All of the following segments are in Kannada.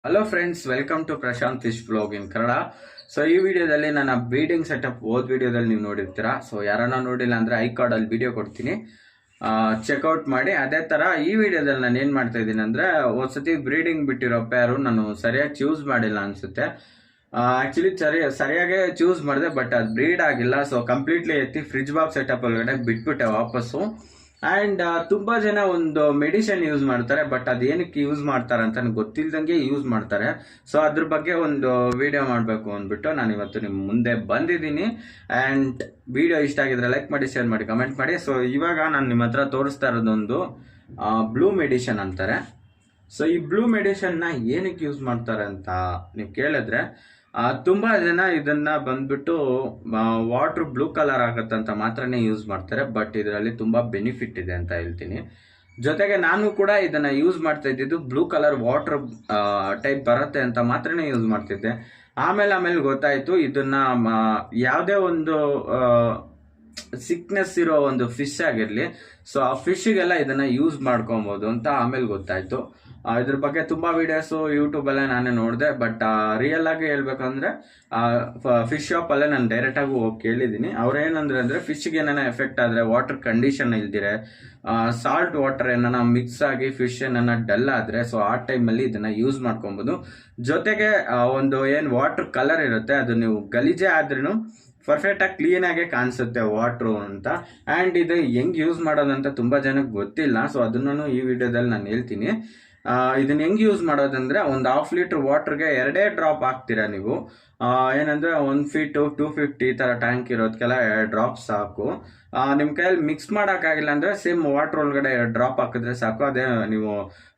Hello friends, welcome to Prashant fish vlog in Kannada. So ಈ ವಿಡಿಯೋದಲ್ಲಿ ನನ್ನ ಬ್ರೀಡಿಂಗ್ ಸೆಟಪ್ ವಿಡಿಯೋದಲ್ಲಿ ನೀವು ನೋಡಿರ್ತೀರಾ. ಸೊ ಯಾರನ್ನ ನೋಡಿಲ್ಲ ಅಂದ್ರೆ ಐ ಕಾರ್ಡಲ್ಲಿ ವಿಡಿಯೋ ಕೊಡ್ತೀನಿ, ಚೆಕ್ಔಟ್ ಮಾಡಿ. ಅದೇ ತರ ಈ ವಿಡಿಯೋದಲ್ಲಿ ನಾನು ಏನು ಮಾಡ್ತಾ ಇದ್ದೀನಿ ಅಂದ್ರೆ, ಒಂದ್ಸತಿ ಬ್ರೀಡಿಂಗ್ ಬಿಟ್ಟಿರೋ ಪೇರು ನಾನು ಸರಿಯಾಗಿ ಚೂಸ್ ಮಾಡಿಲ್ಲ ಅನ್ಸುತ್ತೆ. ಆಕ್ಚುಲಿ ಸರಿಯಾಗಿ ಚೂಸ್ ಮಾಡಿದೆ, ಬಟ್ ಅದು ಬ್ರೀಡ್ ಆಗಿಲ್ಲ. ಸೊ ಕಂಪ್ಲೀಟ್ಲಿ ಎತ್ತಿ ಫ್ರಿಜ್ ಬಾಕ್ಸ್ ಸೆಟಪ್ ಒಳಗಡೆ ಬಿಟ್ಬಿಟ್ಟೆ ವಾಪಸ್ಸು. ಅಂಡ್ ತುಂಬಾ ಜನ ಒಂದು ಮೆಡಿಸಿನ್ ಯೂಸ್ ಮಾಡ್ತಾರೆ, ಬಟ್ ಅದೇನಕ್ಕೆ ಯೂಸ್ ಮಾಡ್ತಾರೆ ಅಂತ ಗೊತ್ತಿಲ್ದಂಗೆ ಯೂಸ್ ಮಾಡ್ತಾರೆ. ಸೊ ಅದ್ರ ಬಗ್ಗೆ ಒಂದು ವಿಡಿಯೋ ಮಾಡಬೇಕು ಅಂದ್ಬಿಟ್ಟು ನಾನು ಇವತ್ತು ನಿಮ್ಮ ಮುಂದೆ ಬಂದಿದ್ದೀನಿ. ಅಂಡ್ ವಿಡಿಯೋ ಇಷ್ಟ ಆಗಿದ್ರೆ ಲೈಕ್ ಮಾಡಿ, ಶೇರ್ ಮಾಡಿ, ಕಮೆಂಟ್ ಮಾಡಿ. ಸೊ ಇವಾಗ ನಾನು ನಿಮ್ಮ ಹತ್ರ ತೋರಿಸ್ತಾ ಇರೋದೊಂದು ಬ್ಲೂ ಮೆಡಿಷನ್ ಅಂತಾರೆ. ಸೊ ಈ ಬ್ಲೂ ಮೆಡಿಷನ್ ನ ಏನಕ್ಕೆ ಯೂಸ್ ಮಾಡ್ತಾರೆ ಅಂತ ನೀವು ಕೇಳಿದ್ರೆ, ತುಂಬಾ ಜನ ಇದನ್ನ ಬಂದ್ಬಿಟ್ಟು ವಾಟರ್ ಬ್ಲೂ ಕಲರ್ ಆಗತ್ತಂತ ಮಾತ್ರನೇ ಯೂಸ್ ಮಾಡ್ತಾರೆ. ಬಟ್ ಇದರಲ್ಲಿ ತುಂಬಾ ಬೆನಿಫಿಟ್ ಇದೆ ಅಂತ ಹೇಳ್ತೀನಿ. ಜೊತೆಗೆ ನಾನು ಕೂಡ ಇದನ್ನ ಯೂಸ್ ಮಾಡ್ತಾ ಇದ್ದಿದ್ದು ಬ್ಲೂ ಕಲರ್ ವಾಟರ್ ಟೈಪ್ ಬರುತ್ತೆ ಅಂತ ಮಾತ್ರನೇ ಯೂಸ್ ಮಾಡ್ತಿದ್ದೆ. ಆಮೇಲೆ ಗೊತ್ತಾಯ್ತು ಇದನ್ನ ಯಾವುದೇ ಒಂದು ಸಿಕ್ನೆಸ್ ಇರೋ ಒಂದು ಫಿಶ್ ಆಗಿರ್ಲಿ, ಸೊ ಆ ಫಿಶ್ಗೆಲ್ಲ ಇದನ್ನ ಯೂಸ್ ಮಾಡ್ಕೊಬಹುದು ಅಂತ ಆಮೇಲೆ ಗೊತ್ತಾಯ್ತು. ಇದ್ರ ಬಗ್ಗೆ ತುಂಬಾ ವಿಡಿಯೋಸ್ ಯೂಟ್ಯೂಬ್ ಅಲ್ಲೇ ನಾನೇ ನೋಡಿದೆ. ಬಟ್ ರಿಯಲ್ ಆಗಿ ಹೇಳ್ಬೇಕಂದ್ರೆ ಫಿಶ್ ಶಾಪ್ ಅಲ್ಲೇ ನಾನು ಡೈರೆಕ್ಟ್ ಆಗಿ ಹೋಗಿ ಕೇಳಿದೀನಿ. ಅವ್ರೇನಂದ್ರೆ ಫಿಶ್ಗೆ ಏನಾನ ಎಫೆಕ್ಟ್ ಆದ್ರೆ, ವಾಟರ್ ಕಂಡೀಷನ್ ಇಲ್ದಿರೆ, ಸಾಲ್ಟ್ ವಾಟರ್ ಏನಾನ ಮಿಕ್ಸ್ ಆಗಿ ಫಿಶ್ ಏನಾನ ಡಲ್ ಆದ್ರೆ, ಸೊ ಆ ಟೈಮಲ್ಲಿ ಇದನ್ನ ಯೂಸ್ ಮಾಡ್ಕೊಬಹುದು. ಜೊತೆಗೆ ಒಂದು ಏನ್ ವಾಟರ್ ಕಲರ್ ಇರುತ್ತೆ, ಅದು ನೀವು ಗಲೀಜೆ ಆದ್ರೂ ಪರ್ಫೆಕ್ಟ್ ಆಗಿ ಕ್ಲೀನ್ ಆಗಿ ಕಾಣಿಸುತ್ತೆ ವಾಟ್ರು ಅಂತ. ಅಂಡ್ ಇದು ಹೆಂಗ್ ಯೂಸ್ ಮಾಡೋದಂತ ತುಂಬಾ ಜನಕ್ಕೆ ಗೊತ್ತಿಲ್ಲ. ಸೊ ಅದನ್ನು ಈ ವಿಡಿಯೋದಲ್ಲಿ ನಾನು ಹೇಳ್ತೀನಿ. ಇದನ್ನ ಹೆಂಗ್ ಯೂಸ್ ಮಾಡೋದಂದ್ರೆ, ಒಂದು 1/2 ಲೀಟರ್ ವಾಟರ್ಗೆ 2 ಡ್ರಾಪ್ ಹಾಕ್ತೀರಾ ನೀವು. ಏನಂದ್ರೆ 1 ಫೀಟ್ 250 ಈ ತರ ಟ್ಯಾಂಕ್ ಇರೋದಕ್ಕೆಲ್ಲ 2 ಡ್ರಾಪ್ ಸಾಕು. ನಿಮ್ ಕೈಯಲ್ಲಿ ಮಿಕ್ಸ್ ಮಾಡೋಕ್ಕಾಗಿಲ್ಲ ಅಂದ್ರೆ ಸೇಮ್ ವಾಟರ್ ಒಳಗಡೆ 2 ಡ್ರಾಪ್ ಹಾಕಿದ್ರೆ ಸಾಕು. ಅದೇ ನೀವು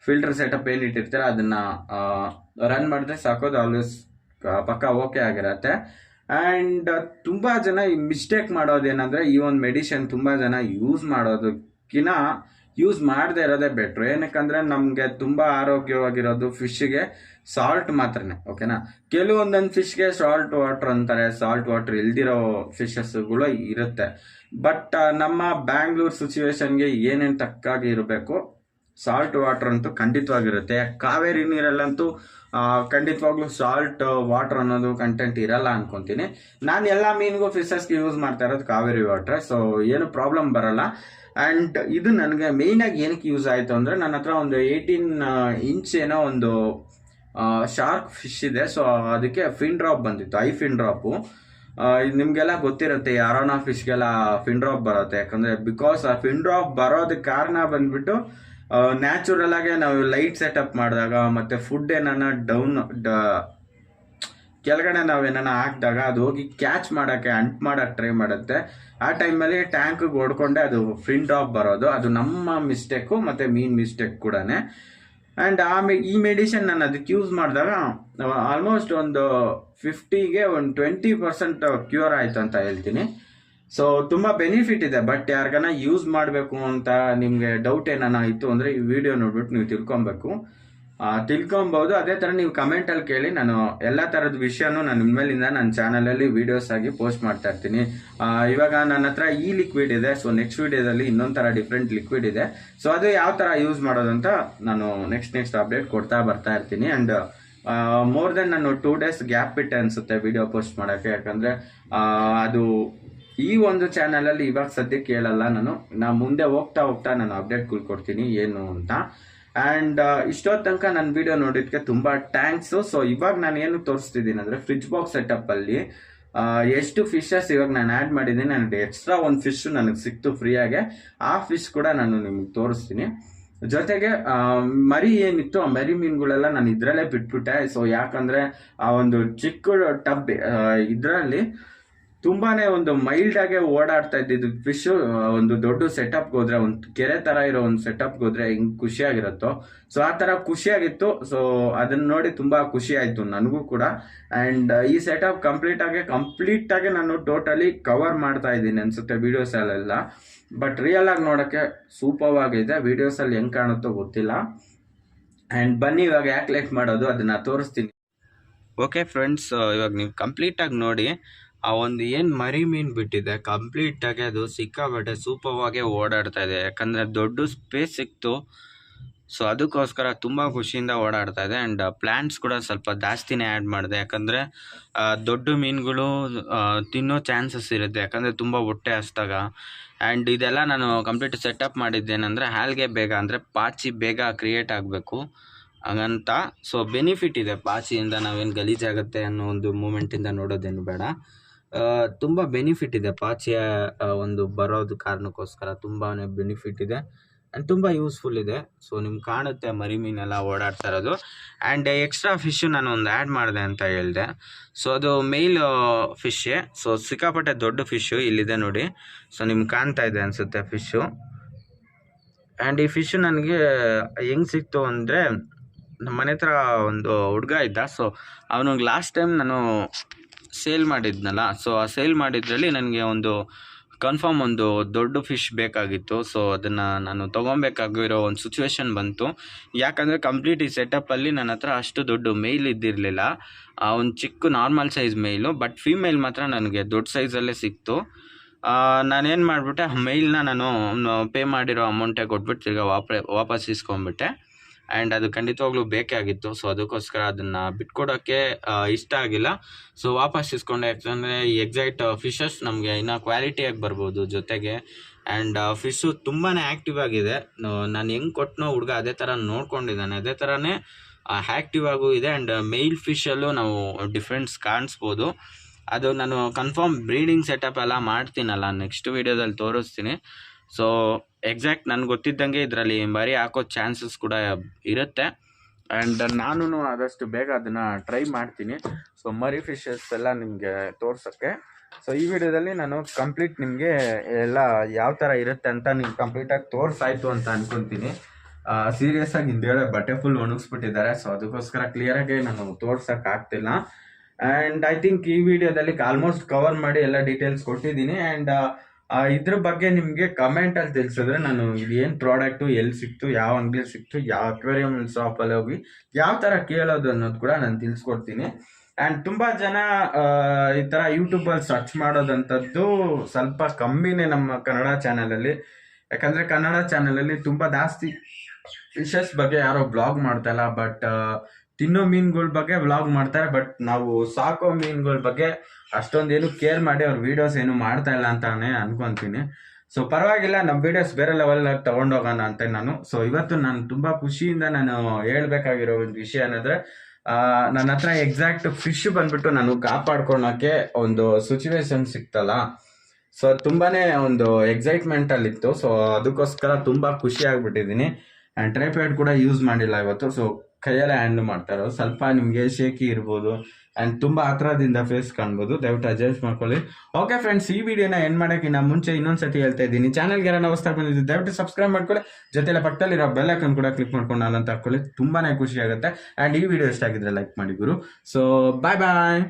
ಫಿಲ್ಟರ್ ಸೆಟಪ್ ಏನ್ ಇಟ್ಟಿರ್ತೀರ ಅದನ್ನ ರನ್ ಮಾಡಿದ್ರೆ ಸಾಕು, ಅದು ಆಲ್ವೇಸ್ ಪಕ್ಕ ಓಕೆ ಆಗಿರತ್ತೆ. ಅಂಡ್ ತುಂಬಾ ಜನ ಈ ಮಿಸ್ಟೇಕ್ ಮಾಡೋದೇನಂದ್ರೆ, ಈ ಒಂದು ಮೆಡಿಸಿನ್ ತುಂಬಾ ಜನ ಯೂಸ್ ಮಾಡೋದಕ್ಕಿಂತ ಯೂಸ್ ಮಾಡದೇ ಇರೋದೇ ಬೆಟ್ರು. ಏನಕ್ಕಂದ್ರೆ ನಮ್ಗೆ ತುಂಬಾ ಆರೋಗ್ಯವಾಗಿರೋದು ಫಿಶ್ಗೆ ಸಾಲ್ಟ್ ಮಾತ್ರನೇ, ಓಕೆನಾ. ಕೆಲವೊಂದೊಂದು ಫಿಶ್ಗೆ ಸಾಲ್ಟ್ ವಾಟರ್ ಅಂತಾರೆ, ಸಾಲ್ಟ್ ವಾಟರ್ ಇಲ್ದಿರೋ ಫಿಶಸ್ಗಳು ಇರುತ್ತೆ. ಬಟ್ ನಮ್ಮ ಬ್ಯಾಂಗ್ಳೂರ್ ಸಿಚುವೇಶನ್ಗೆ ಏನೇನು ತಕ್ಕಾಗಿ ಇರಬೇಕು, ಸಾಲ್ಟ್ ವಾಟರ್ ಅಂತೂ ಖಂಡಿತವಾಗಿರುತ್ತೆ. ಕಾವೇರಿ ನೀರಲ್ಲಂತೂ ಖಂಡಿತವಾಗ್ಲೂ ಸಾಲ್ಟ್ ವಾಟರ್ ಅನ್ನೋದು ಕಂಟೆಂಟ್ ಇರಲ್ಲ ಅನ್ಕೊಂತೀನಿ. ನಾನು ಎಲ್ಲ ಮೀನಿಗೂ ಫಿಶಸ್ಗೆ ಯೂಸ್ ಮಾಡ್ತಾ ಇರೋದು ಕಾವೇರಿ ವಾಟರ್, ಸೊ ಏನು ಪ್ರಾಬ್ಲಮ್ ಬರಲ್ಲ. ಅಂಡ್ ಇದು ನನಗೆ ಮೇಯ್ನ್ ಆಗಿ ಏನಕ್ಕೆ ಯೂಸ್ ಆಯ್ತು ಅಂದ್ರೆ, ನನ್ನ ಹತ್ರ ಒಂದು 18 ಇಂಚ್ ಏನೋ ಒಂದು ಶಾರ್ಕ್ ಫಿಶ್ ಇದೆ. ಸೊ ಅದಕ್ಕೆ ಫಿನ್ ಡ್ರಾಪ್ ಬಂದಿತ್ತು, ಐ ಫಿನ್ ಡ್ರಾಪು. ನಿಮ್ಗೆಲ್ಲ ಗೊತ್ತಿರುತ್ತೆ, ಯಾರೋನ ಫಿಶ್ಗೆಲ್ಲ ಫಿನ್ ಡ್ರಾಪ್ ಬರುತ್ತೆ. ಯಾಕಂದ್ರೆ ಬಿಕಾಸ್ ಆ ಫಿನ್ ಡ್ರಾಪ್ ಬರೋದಕ್ಕೆ ಕಾರಣ ಬಂದ್ಬಿಟ್ಟು, ನ್ಯಾಚುರಲ್ ಆಗಿ ನಾವು ಲೈಟ್ ಸೆಟಪ್ ಮಾಡಿದಾಗ ಮತ್ತೆ ಫುಡ್ ಏನಾನ ಡೌನ್ ಕೆಳಗಡೆ ನಾವೇನಾನ ಹಾಕಿದಾಗ ಅದು ಹೋಗಿ ಕ್ಯಾಚ್ ಮಾಡಕ್ಕೆ ಅಂಟ್ ಮಾಡಕ್ ಟ್ರೈ ಮಾಡುತ್ತೆ. ಆ ಟೈಮಲ್ಲಿ ಟ್ಯಾಂಕ್ ಹೊಡ್ಕೊಂಡೆ ಅದು ಫಿನ್ ಡ್ರಾಪ್ ಬರೋದು. ಅದು ನಮ್ಮ ಮಿಸ್ಟೇಕು ಮತ್ತೆ ಮೀನ್ ಮಿಸ್ಟೇಕ್ ಕೂಡನೆ. ಅಂಡ್ ಈ ಮೆಡಿಸಿನ್ ನಾನು ಅದಕ್ಕೆ ಯೂಸ್ ಮಾಡಿದಾಗ ಆಲ್ಮೋಸ್ಟ್ ಒಂದು 50ಗೆ ಒಂದು 20% ಕ್ಯೂರ್ ಆಯ್ತು ಅಂತ ಹೇಳ್ತೀನಿ. ಸೊ ತುಂಬಾ ಬೆನಿಫಿಟ್ ಇದೆ. ಬಟ್ ಯಾರಿಗಾನ ಯೂಸ್ ಮಾಡಬೇಕು ಅಂತ ನಿಮ್ಗೆ ಡೌಟ್ ಏನಾನ ಇತ್ತು ಅಂದ್ರೆ, ಈ ವಿಡಿಯೋ ನೋಡ್ಬಿಟ್ಟು ನೀವು ತಿಳ್ಕೊಬಹುದು. ಅದೇ ತರ ನೀವು ಕಮೆಂಟ್ ಅಲ್ಲಿ ಕೇಳಿ, ನಾನು ಎಲ್ಲಾ ತರದ ವಿಷಯನೂ ನಾನು ಇನ್ಮೇಲಿಂದ ನನ್ನ ಚಾನಲ್ ಅಲ್ಲಿ ವಿಡಿಯೋಸ್ ಆಗಿ ಪೋಸ್ಟ್ ಮಾಡ್ತಾ ಇರ್ತೀನಿ. ಇವಾಗ ನನ್ನ ಹತ್ರ ಈ ಲಿಕ್ವಿಡ್ ಇದೆ. ಸೊ ನೆಕ್ಸ್ಟ್ ವಿಡಿಯೋದಲ್ಲಿ ಇನ್ನೊಂದ್ ತರ ಡಿಫ್ರೆಂಟ್ ಲಿಕ್ವಿಡ್ ಇದೆ. ಸೊ ಅದು ಯಾವ ತರ ಯೂಸ್ ಮಾಡೋದಂತ ನಾನು ನೆಕ್ಸ್ಟ್ ಅಪ್ಡೇಟ್ ಕೊಡ್ತಾ ಬರ್ತಾ ಇರ್ತೀನಿ. ಅಂಡ್ ಮೋರ್ ದೆನ್ ನಾನು 2 days ಗ್ಯಾಪ್ ಬಿಟ್ಟೆ ಅನ್ಸುತ್ತೆ ವಿಡಿಯೋ ಪೋಸ್ಟ್ ಮಾಡಕ್ಕೆ. ಯಾಕಂದ್ರೆ ಅದು ಈ ಒಂದು ಚಾನಲ್ ಅಲ್ಲಿ ಇವಾಗ ಸದ್ಯಕ್ಕೆ ಹೇಳಲ್ಲ. ನಾನು ಮುಂದೆ ಹೋಗ್ತಾ ನಾನು ಅಪ್ಡೇಟ್ ಕೊಡ್ತೀನಿ ಏನು ಅಂತ. ಅಂಡ್ ಇಷ್ಟೊತ್ತು ತನಕ ನನ್ನ ವಿಡಿಯೋ ನೋಡಿದ್ಕೆ ತುಂಬಾ ಥ್ಯಾಂಕ್ಸ್. ಸೊ ಇವಾಗ ನಾನು ಏನು ತೋರಿಸ್ತಿದ್ದೀನಿ ಅಂದ್ರೆ, ಫ್ರಿಜ್ ಬಾಕ್ಸ್ ಸೆಟಪ್ ಅಲ್ಲಿ ಎಷ್ಟು ಫಿಶಸ್ ಇವಾಗ ನಾನು ಆಡ್ ಮಾಡಿದ್ದೀನಿ. ನನಗೆ ಎಕ್ಸ್ಟ್ರಾ ಒಂದು ಫಿಶ್ ನನಗೆ ಸಿಕ್ತು ಫ್ರೀಯಾಗೆ. ಆ ಫಿಶ್ ಕೂಡ ನಾನು ನಿಮ್ಗೆ ತೋರಿಸ್ತೀನಿ. ಜೊತೆಗೆ ಮರಿ ಏನಿತ್ತು, ಆ ಮರಿ ಮೀನುಗಳೆಲ್ಲ ನಾನು ಇದ್ರಲ್ಲೇ ಬಿಟ್ಬಿಟ್ಟೆ. ಸೊ ಯಾಕಂದ್ರೆ ಆ ಒಂದು ಚಿಕ್ಕ ಟಬ್ ಇದ್ರಲ್ಲಿ ತುಂಬಾನೇ ಒಂದು ಮೈಲ್ಡ್ ಆಗಿ ಓಡಾಡ್ತಾ ಇದ್ದಿದ್ದು ಫಿಶ್. ಒಂದು ದೊಡ್ಡ ಸೆಟಪ್ ಹೋದ್ರೆ, ಒಂದು ಕೆರೆ ತರ ಇರೋ ಒಂದು ಸೆಟಪ್ ಹೋದ್ರೆ ಹಿಂಗ್ ಖುಷಿಯಾಗಿರುತ್ತೋ, ಸೊ ಆ ತರ ಖುಷಿಯಾಗಿತ್ತು. ಸೊ ಅದನ್ನ ನೋಡಿ ತುಂಬಾ ಖುಷಿ ಆಯ್ತು ನನಗೂ ಕೂಡ. ಅಂಡ್ ಈ ಸೆಟಪ್ ಕಂಪ್ಲೀಟ್ ಆಗಿ ನಾನು ಟೋಟಲಿ ಕವರ್ ಮಾಡ್ತಾ ಇದ್ದೀನಿ ಅನ್ಸುತ್ತೆ ವಿಡಿಯೋಸ್ ಅಲ್ಲೆಲ್ಲ. ಬಟ್ ರಿಯಲ್ ಆಗಿ ನೋಡಕ್ಕೆ ಸೂಪರ್ ಆಗಿದೆ. ವಿಡಿಯೋಸ್ ಅಲ್ಲಿ ಹೆಂಗ್ ಕಾಣುತ್ತೋ ಗೊತ್ತಿಲ್ಲ. ಅಂಡ್ ಬನ್ನಿ ಇವಾಗ ಯಾಕೆ ಲೈಕ್ ಮಾಡೋದು ಅದನ್ನ ತೋರಿಸ್ತೀನಿ. ಓಕೆ ಫ್ರೆಂಡ್ಸ್, ಇವಾಗ ನೀವು ಕಂಪ್ಲೀಟ್ ಆಗಿ ನೋಡಿ, ಆ ಒಂದು ಏನು ಮರಿ ಮೀನು ಬಿಟ್ಟಿದೆ ಕಂಪ್ಲೀಟ್ ಆಗಿ ಅದು ಸಿಕ್ಕಾಬಟ್ಟೆ ಸೂಪರ್ ಆಗಿ ಓಡಾಡ್ತಾ ಇದೆ. ಯಾಕಂದ್ರೆ ದೊಡ್ಡ ಸ್ಪೇಸ್ ಸಿಕ್ತು. ಸೊ ಅದಕ್ಕೋಸ್ಕರ ತುಂಬ ಖುಷಿಯಿಂದ ಓಡಾಡ್ತಾ ಇದೆ. ಆ್ಯಂಡ್ ಪ್ಲ್ಯಾಂಟ್ಸ್ ಕೂಡ ಸ್ವಲ್ಪ ಜಾಸ್ತಿನೇ ಆ್ಯಡ್ ಮಾಡಿದೆ, ಯಾಕಂದರೆ ದೊಡ್ಡ ಮೀನುಗಳು ತಿನ್ನೋ ಚಾನ್ಸಸ್ ಇರುತ್ತೆ, ಯಾಕಂದರೆ ತುಂಬ ಹೊಟ್ಟೆ ಹಸ್ದಾಗ. ಆ್ಯಂಡ್ ಇದೆಲ್ಲ ನಾನು ಕಂಪ್ಲೀಟ್ ಸೆಟಪ್ ಮಾಡಿದ್ದೇನೆಂದರೆ ಹಾಲ್ಗೆ ಬೇಗ, ಅಂದರೆ ಪಾಚಿ ಬೇಗ ಕ್ರಿಯೇಟ್ ಆಗಬೇಕು ಹಾಗಂತ. ಸೊ ಬೆನಿಫಿಟ್ ಇದೆ ಪಾಚಿಯಿಂದ, ನಾವೇನು ಗಲೀಜಾಗುತ್ತೆ ಅನ್ನೋ ಒಂದು ಮೂಮೆಂಟಿಂದ ನೋಡೋದೇನು ಬೇಡ. ತುಂಬ ಬೆನಿಫಿಟ್ ಇದೆ ಪಾಚಿಯ ಒಂದು ಬರೋದು ಕಾರಣಕ್ಕೋಸ್ಕರ ತುಂಬಾ ಬೆನಿಫಿಟ್ ಇದೆ ಆ್ಯಂಡ್ ತುಂಬ ಯೂಸ್ಫುಲ್ ಇದೆ. ಸೊ ನಿಮ್ಗೆ ಕಾಣುತ್ತೆ ಮರಿ ಮೀನೆಲ್ಲ ಓಡಾಡ್ತಾ ಇರೋದು. ಆ್ಯಂಡ್ ಎಕ್ಸ್ಟ್ರಾ ಫಿಶ್ಶು ನಾನು ಒಂದು ಆ್ಯಡ್ ಮಾಡಿದೆ ಅಂತ ಹೇಳಿದೆ. ಸೊ ಅದು ಮೇಲ್ ಫಿಶ್ಶೇ. ಸೊ ಸಿಕ್ಕಾಪಟ್ಟೆ ದೊಡ್ಡ ಫಿಶ್ಶು ಇಲ್ಲಿದೆ ನೋಡಿ. ಸೊ ನಿಮ್ಗೆ ಕಾಣ್ತಾ ಇದೆ ಅನಿಸುತ್ತೆ ಫಿಶ್ಶು. ಆ್ಯಂಡ್ ಈ ಫಿಶ್ಶು ನನಗೆ ಹೆಂಗೆ ಸಿಕ್ತು ಅಂದರೆ, ನಮ್ಮ ಮನೆ ಹತ್ರ ಒಂದು ಹುಡುಗ ಇದ್ದ. ಸೊ ಅವನಿಗೆ ಲಾಸ್ಟ್ ಟೈಮ್ ನಾನು ಸೇಲ್ ಮಾಡಿದ್ನಲ್ಲ, ಸೊ ಆ ಸೇಲ್ ಮಾಡಿದ್ರಲ್ಲಿ ನನಗೆ ಒಂದು ಕನ್ಫರ್ಮ್ ಒಂದು ದೊಡ್ಡ ಫಿಶ್ ಬೇಕಾಗಿತ್ತು. ಸೊ ಅದನ್ನು ನಾನು ತೊಗೊಬೇಕಾಗಿರೋ ಒಂದು ಸಿಚುವೇಶನ್ ಬಂತು. ಯಾಕಂದರೆ ಕಂಪ್ಲೀಟ್ ಈ ಸೆಟಪ್ಪಲ್ಲಿ ನನ್ನ ಹತ್ರ ಅಷ್ಟು ದೊಡ್ಡ ಮೇಲ್ ಇದ್ದಿರಲಿಲ್ಲ. ಒಂದು ಚಿಕ್ಕ ನಾರ್ಮಲ್ ಸೈಜ್ ಮೇಲು, ಬಟ್ ಫೀಮೇಲ್ ಮಾತ್ರ ನನಗೆ ದೊಡ್ಡ ಸೈಜಲ್ಲೇ ಸಿಕ್ತು. ನಾನೇನು ಮಾಡಿಬಿಟ್ಟೆ, ಆ ಮೇಲ್ನ ನಾನು ಪೇ ಮಾಡಿರೋ ಅಮೌಂಟೇ ಕೊಟ್ಬಿಟ್ಟು ತಿರ್ಗಿ ವಾಪಸ್ ಇಸ್ಕೊಂಡ್ಬಿಟ್ಟೆ. ಆ್ಯಂಡ್ ಅದು ಖಂಡಿತವಾಗ್ಲೂ ಬೇಕೇ ಆಗಿತ್ತು. ಸೊ ಅದಕ್ಕೋಸ್ಕರ ಅದನ್ನು ಬಿಟ್ಕೊಡೋಕ್ಕೆ ಇಷ್ಟ ಆಗಿಲ್ಲ. ಸೊ ವಾಪಸ್ ಇಸ್ಕೊಂಡೆ. ಯಾಕಂದರೆ ಈ ಎಕ್ಸಾಕ್ಟ್ ಫಿಶಸ್ ನಮಗೆ ಇನ್ನೂ ಕ್ವಾಲಿಟಿಯಾಗಿ ಬರ್ಬೋದು ಜೊತೆಗೆ. ಆ್ಯಂಡ್ ಫಿಶ್ಶು ತುಂಬಾ ಆ್ಯಕ್ಟಿವ್ ಆಗಿದೆ. ನಾನು ಹೆಂಗೆ ಕೊಟ್ಟನೋ ಹುಡುಗ ಅದೇ ಥರ ನೋಡ್ಕೊಂಡಿದ್ದಾನೆ, ಅದೇ ಥರನೇ ಆ್ಯಕ್ಟಿವ್ ಆಗೂ ಇದೆ. ಆ್ಯಂಡ್ ಮೇಲ್ ಫಿಶಲ್ಲೂ ನಾವು ಡಿಫ್ರೆನ್ಸ್ ಕಾಣಿಸ್ಬೋದು. ಅದು ನಾನು ಕನ್ಫರ್ಮ್ ಬ್ರೀಡಿಂಗ್ ಸೆಟಪ್ ಎಲ್ಲ ಮಾಡ್ತೀನಲ್ಲ, ನೆಕ್ಸ್ಟ್ ವೀಡಿಯೋದಲ್ಲಿ ತೋರಿಸ್ತೀನಿ. ಸೊ ಎಕ್ಸಾಕ್ಟ್ ನನಗೆ ಗೊತ್ತಿದ್ದಂಗೆ ಇದರಲ್ಲಿ ಮರಿ ಹಾಕೋ ಚಾನ್ಸಸ್ ಕೂಡ ಇರುತ್ತೆ. ಆ್ಯಂಡ್ ನಾನು ಆದಷ್ಟು ಬೇಗ ಅದನ್ನು ಟ್ರೈ ಮಾಡ್ತೀನಿ. ಸೊ ಮರಿ ಫಿಶಸ್ ಎಲ್ಲ ನಿಮಗೆ ತೋರ್ಸೋಕ್ಕೆ. ಸೊ ಈ ವಿಡಿಯೋದಲ್ಲಿ ನಾನು ಕಂಪ್ಲೀಟ್ ನಿಮಗೆ ಎಲ್ಲ ಯಾವ ಥರ ಇರುತ್ತೆ ಅಂತ ನಿಮ್ಗೆ ಕಂಪ್ಲೀಟಾಗಿ ತೋರಿಸಾಯ್ತು ಅಂತ ಅಂದ್ಕೊತೀನಿ. ಸೀರಿಯಸ್ ಆಗಿ ಹಿಂದೇಳೆ ಬಟ್ಟೆ ಫುಲ್ ಒಣಗಿಸ್ಬಿಟ್ಟಿದ್ದಾರೆ. ಸೊ ಅದಕ್ಕೋಸ್ಕರ ಕ್ಲಿಯರಾಗಿ ನಾನು ತೋರ್ಸೋಕ್ಕಾಗ್ತಿಲ್ಲ. ಆ್ಯಂಡ್ ಐ ಥಿಂಕ್ ಈ ವಿಡಿಯೋದಲ್ಲಿ ಆಲ್ಮೋಸ್ಟ್ ಕವರ್ ಮಾಡಿ ಎಲ್ಲ ಡೀಟೇಲ್ಸ್ ಕೊಟ್ಟಿದ್ದೀನಿ. ಆ್ಯಂಡ್ ಇದ್ರ ಬಗ್ಗೆ ನಿಮಗೆ ಕಮೆಂಟಲ್ಲಿ ತಿಳಿಸಿದ್ರೆ ನಾನು ಇದೇನು ಪ್ರಾಡಕ್ಟು, ಎಲ್ಲಿ ಸಿಕ್ತು, ಯಾವ ಅಂಗಡಿ ಸಿಕ್ತು, ಯಾವ ಅಕ್ವೇರಿಯಂ ಶಾಪಲ್ಲಿ ಹೋಗಿ ಯಾವ ಥರ ಕೇಳೋದು ಅನ್ನೋದು ಕೂಡ ನಾನು ತಿಳಿಸ್ಕೊಡ್ತೀನಿ. ಆ್ಯಂಡ್ ತುಂಬ ಜನ ಈ ಥರ ಯೂಟ್ಯೂಬಲ್ಲಿ ಸರ್ಚ್ ಮಾಡೋದಂಥದ್ದು ಸ್ವಲ್ಪ ಕಮ್ಮಿನೇ ನಮ್ಮ ಕನ್ನಡ ಚಾನಲಲ್ಲಿ. ಯಾಕಂದರೆ ಕನ್ನಡ ಚಾನಲಲ್ಲಿ ತುಂಬ ಜಾಸ್ತಿ ಫಿಶಸ್ ಬಗ್ಗೆ ಯಾರೋ ಬ್ಲಾಗ್ ಮಾಡ್ತಾಯಿಲ್ಲ, ಬಟ್ ತಿನ್ನೋ ಮೀನುಗಳ ಬಗ್ಗೆ ವ್ಲಾಗ್ ಮಾಡ್ತಾರೆ. ಬಟ್ ನಾವು ಸಾಕೋ ಮೀನುಗಳ ಬಗ್ಗೆ ಅಷ್ಟೊಂದೇನು ಕೇರ್ ಮಾಡಿ ಅವ್ರ ವೀಡಿಯೋಸ್ ಏನು ಮಾಡ್ತಾ ಇಲ್ಲ ಅಂತಾನೆ ಅನ್ಕೊಂತೀನಿ. ಸೊ ಪರವಾಗಿಲ್ಲ, ನಮ್ಮ ವೀಡಿಯೋಸ್ ಬೇರೆ ಲೆವೆಲ್ ತಗೊಂಡೋಗೋಣ ಅಂತ ನಾನು. ಸೊ ಇವತ್ತು ನಾನು ತುಂಬ ಖುಷಿಯಿಂದ ನಾನು ಹೇಳ್ಬೇಕಾಗಿರೋ ಒಂದು ವಿಷಯ ಏನಂದ್ರೆ, ನನ್ನ ಹತ್ರ ಎಕ್ಸಾಕ್ಟ್ ಫಿಶ್ ಬಂದ್ಬಿಟ್ಟು ನಾನು ಕಾಪಾಡ್ಕೊಳಕ್ಕೆ ಒಂದು ಸಿಚುವೇಶನ್ ಸಿಕ್ತಲ್ಲ. ಸೊ ತುಂಬಾನೇ ಒಂದು ಎಕ್ಸೈಟ್ಮೆಂಟ್ ಅಲ್ಲಿ ಇತ್ತು. ಸೊ ಅದಕ್ಕೋಸ್ಕರ ತುಂಬಾ ಖುಷಿ ಆಗ್ಬಿಟ್ಟಿದ್ದೀನಿ. ಆ್ಯಂಡ್ ಟ್ರೈಪ್ಯಾಡ್ ಕೂಡ ಯೂಸ್ ಮಾಡಿಲ್ಲ ಇವತ್ತು. ಸೊ ಕೈಯಲ್ಲೇ ಹ್ಯಾಂಡಲ್ ಮಾಡ್ತಾ ಇರೋದು. ಸ್ವಲ್ಪ ನಿಮಗೆ ಶೇಕಿ ಇರ್ಬೋದು ಆ್ಯಂಡ್ ತುಂಬ ಹತ್ರದಿಂದ ಫೇಸ್ ಕಾಣ್ಬೋದು, ದಯವಿಟ್ಟು ಅಡ್ಜಸ್ಟ್ ಮಾಡ್ಕೊಳ್ಳಿ. ಓಕೆ ಫ್ರೆಂಡ್ಸ್, ಈ ವಿಡಿಯೋನ ಎಂಡ್ ಮಾಡೋಕ್ಕಿಂತ ಮುಂಚೆ ಇನ್ನೊಂದ್ಸತಿ ಹೇಳ್ತಾ ಇದ್ದೀನಿ, ಚಾನಲ್ಗೆ ಯಾರು ಹೊಸದಾಗಿ ಬಂದಿದ್ದು ದಯವಿಟ್ಟು ಸಬ್ಸ್ಕ್ರೈಬ್ ಮಾಡ್ಕೊಳ್ಳಿ. ಜೊತೆಲೆ ಪಕ್ಕದಲ್ಲಿರೋ ಬೆಲ್ ಐಕಾನ್ ಕೂಡ ಕ್ಲಿಕ್ ಮಾಡ್ಕೊಂಡು ಅಲ್ಲಂತ ಹಾಕೊಳ್ಳಿ, ತುಂಬಾನೇ ಖುಷಿ ಆಗುತ್ತೆ. ಆ್ಯಂಡ್ ಈ ವಿಡಿಯೋ ಇಷ್ಟ ಆಗಿದ್ರೆ ಲೈಕ್ ಮಾಡಿ ಗುರು. ಸೊ ಬಾಯ್ ಬಾಯ್.